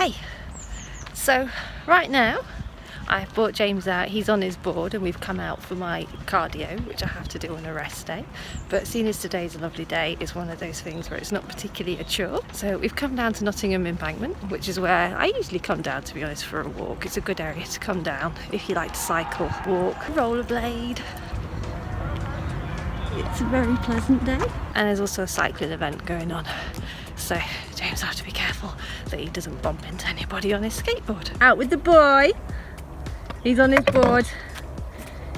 Hey, so right now I've brought James out, he's on his board and we've come out for my cardio, which I have to do on a rest day. But seeing as today's a lovely day, it's one of those things where it's not particularly a chore. So we've come down to Nottingham Embankment, which is where I usually come down, to be honest, for a walk. It's a good area to come down if you like to cycle, walk, rollerblade. It's a very pleasant day. And there's also a cycling event going on. So James will have to be careful that he doesn't bump into anybody on his skateboard. Out with the boy. He's on his board.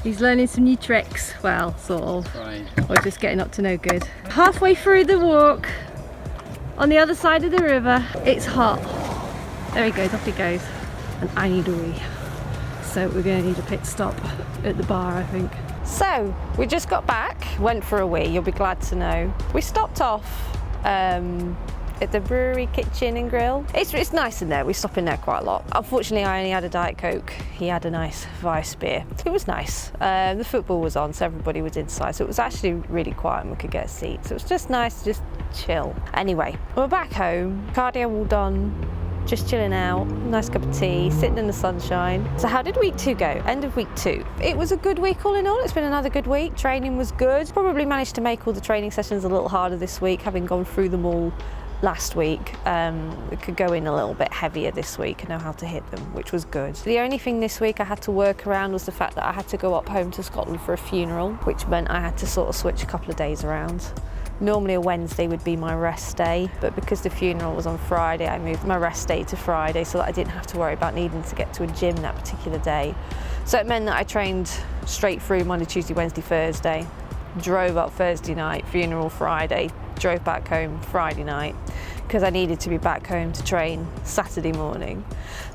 He's learning some new tricks. Well, sort of. Right. Or just getting up to no good. Halfway through the walk, on the other side of the river, it's hot. There he goes, off he goes. And I need a wee. So we're going to need a pit stop at the bar, I think. So we just got back, went for a wee, you'll be glad to know. We stopped off at the brewery kitchen and grill. It's nice in there, we stop in there quite a lot. Unfortunately I only had a Diet Coke, he had a nice Weiss beer. It was nice. The football was on, so everybody was inside, so it was actually really quiet and we could get a seat. So it was just nice to just chill. Anyway, we're back home, cardio all done, just chilling out, nice cup of tea, sitting in the sunshine. So how did week 2 go? End of week 2. It was a good week all in all. It's been another good week. Training was good. Probably managed to make all the training sessions a little harder this week, having gone through them all last week. We could go in a little bit heavier this week and know how to hit them, which was good. The only thing this week I had to work around was the fact that I had to go up home to Scotland for a funeral, which meant I had to sort of switch a couple of days around. Normally a Wednesday would be my rest day, but because the funeral was on Friday, I moved my rest day to Friday so that I didn't have to worry about needing to get to a gym that particular day. So it meant that I trained straight through Monday, Tuesday, Wednesday, Thursday, drove up Thursday night, funeral Friday, drove back home Friday night, because I needed to be back home to train Saturday morning.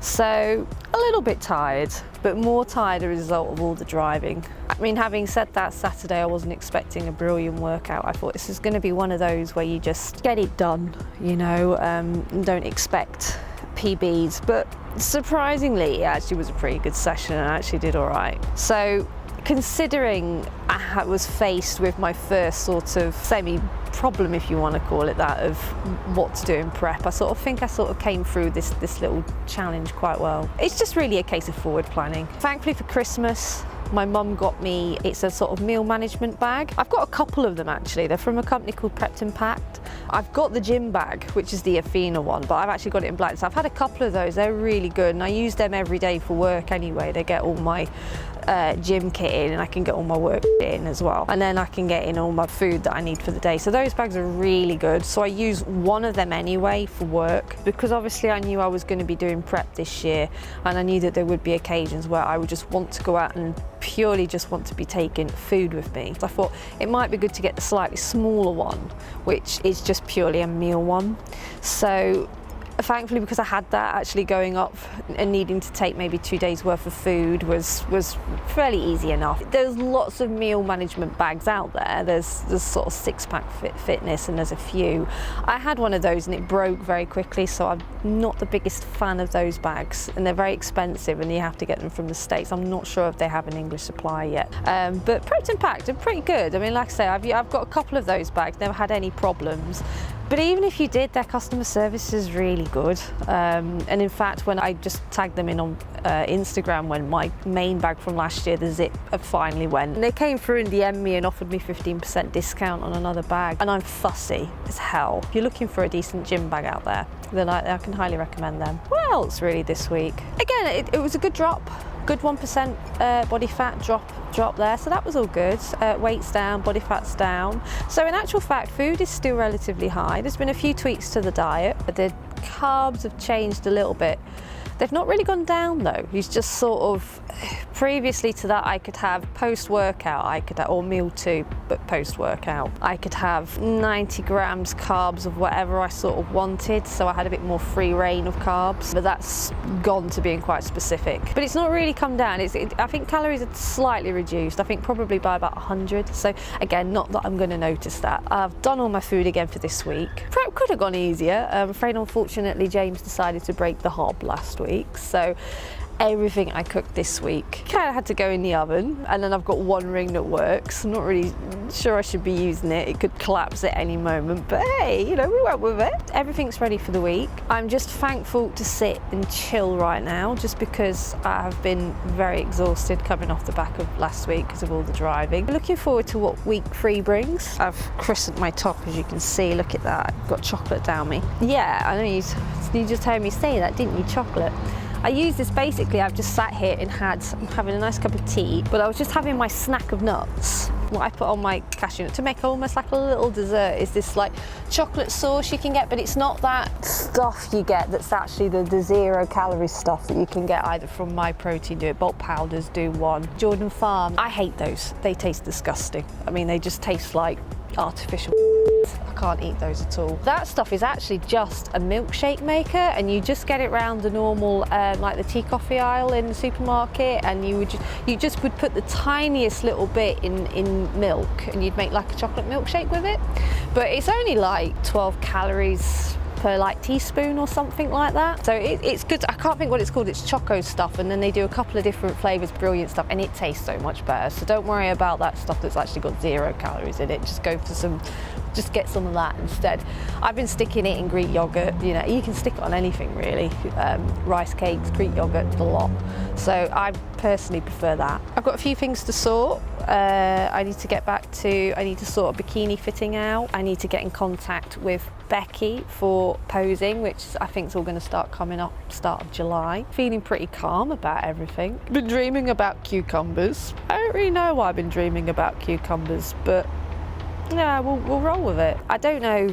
So a little bit tired, but more tired as a result of all the driving. I mean, having said that, Saturday I wasn't expecting a brilliant workout. I thought this is going to be one of those where you just get it done, you know, and don't expect PBs. But surprisingly, it actually was a pretty good session and I actually did all right. So considering I was faced with my first sort of semi-problem, if you want to call it that, of what to do in prep, I think I came through this little challenge quite well. It's just really a case of forward planning. Thankfully for Christmas, my mum got me, it's a sort of meal management bag. I've got a couple of them actually. They're from a company called Prepped and Packed. I've got the gym bag, which is the Athena one, but I've actually got it in black. So I've had a couple of those, they're really good, and I use them every day for work anyway. They get all my gym kit in and I can get all my work in as well. And then I can get in all my food that I need for the day. So those bags are really good. So I use one of them anyway for work, because obviously I knew I was going to be doing prep this year and I knew that there would be occasions where I would just want to go out and purely just want to be taking food with me. So I thought it might be good to get the slightly smaller one, which is just purely a meal one. So thankfully, because I had that, actually going up and needing to take maybe 2 days worth of food was fairly easy enough. There's lots of meal management bags out there. There's sort of Six-Pack Fitness and there's a few. I had one of those and it broke very quickly, so I'm not the biggest fan of those bags, and they're very expensive and you have to get them from the States. I'm not sure if they have an English supply yet. But Prepped and Packed are pretty good. I mean, like I say, I've got a couple of those bags, never had any problems. But even if you did, their customer service is really good. And in fact, when I just tagged them in on Instagram, when my main bag from last year, the Zip, finally went, and they came through and DM'd me and offered me 15% discount on another bag. And I'm fussy as hell. If you're looking for a decent gym bag out there, then I can highly recommend them. What else really this week? Again, it was a good drop. Good 1% body fat drop there, so that was all good. Weight's down, body fat's down. So in actual fact, food is still relatively high. There's been a few tweaks to the diet, but the carbs have changed a little bit. They've not really gone down though. It's just sort of, previously to that I could have post-workout, or meal 2, but post-workout. I could have 90 grams carbs of whatever I sort of wanted, so I had a bit more free reign of carbs, but that's gone to being quite specific. But it's not really come down. I think calories are slightly reduced, I think probably by about 100. So again, not that I'm going to notice that. I've done all my food again for this week. Prep could have gone easier. I'm afraid unfortunately James decided to break the hob last week. So everything I cooked this week kind of had to go in the oven, and then I've got one ring that works. I'm not really sure I should be using it. It could collapse at any moment, but hey, you know, we went with it. Everything's ready for the week. I'm just thankful to sit and chill right now, just because I have been very exhausted coming off the back of last week because of all the driving. Looking forward to what week 3 brings. I've christened my top, as you can see. Look at that, I've got chocolate down me. Yeah, I know you just heard me say that, didn't you? Chocolate. I use this basically, I've just sat here and I'm having a nice cup of tea, but I was just having my snack of nuts. What I put on my cashew nut to make almost like a little dessert is this like chocolate sauce you can get, but it's not that stuff you get that's actually the 0 calorie stuff that you can get either from My Protein, do it, bulk powders do one, Jordan Farm. I hate those, they taste disgusting. I mean, they just taste like artificial. I can't eat those at all. That stuff is actually just a milkshake maker, and you just get it round the normal like the tea coffee aisle in the supermarket, and you just would put the tiniest little bit in milk, and you'd make like a chocolate milkshake with it. But it's only like 12 calories per like teaspoon or something like that. So it's good. I can't think what it's called. It's choco stuff, and then they do a couple of different flavors, brilliant stuff, and it tastes so much better. So don't worry about that stuff that's actually got 0 calories in it. Just go for just get some of that instead. I've been sticking it in Greek yogurt. You know, you can stick it on anything really. Rice cakes, Greek yogurt, a lot. So I personally prefer that. I've got a few things to sort. I need to sort a bikini fitting out. I need to get in contact with Becky for posing, which I think is all going to start coming up start of July. Feeling pretty calm about everything. Been dreaming about cucumbers. I don't really know why I've been dreaming about cucumbers, but yeah, we'll roll with it. I don't know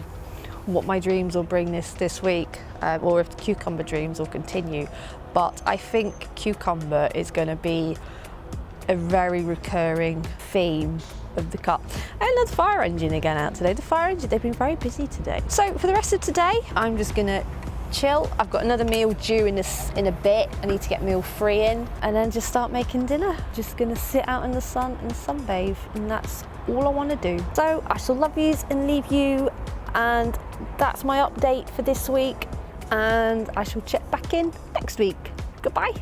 what my dreams will bring this week, or if the cucumber dreams will continue, but I think cucumber is going to be a very recurring theme of the cut. And there's the fire engine again out today. The fire engine, they've been very busy today. So for the rest of today, I'm just gonna chill. I've got another meal due in a bit. I need to get meal 3 in, and then just start making dinner. Just gonna sit out in the sun and sunbathe, and that's all I want to do. So I shall love yous and leave you, and that's my update for this week, and I shall check back in next week. Goodbye.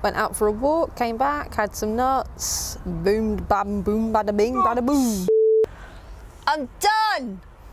Went out for a walk, came back, had some nuts, boom, bam, boom, bada bing, bada boom. I'm done!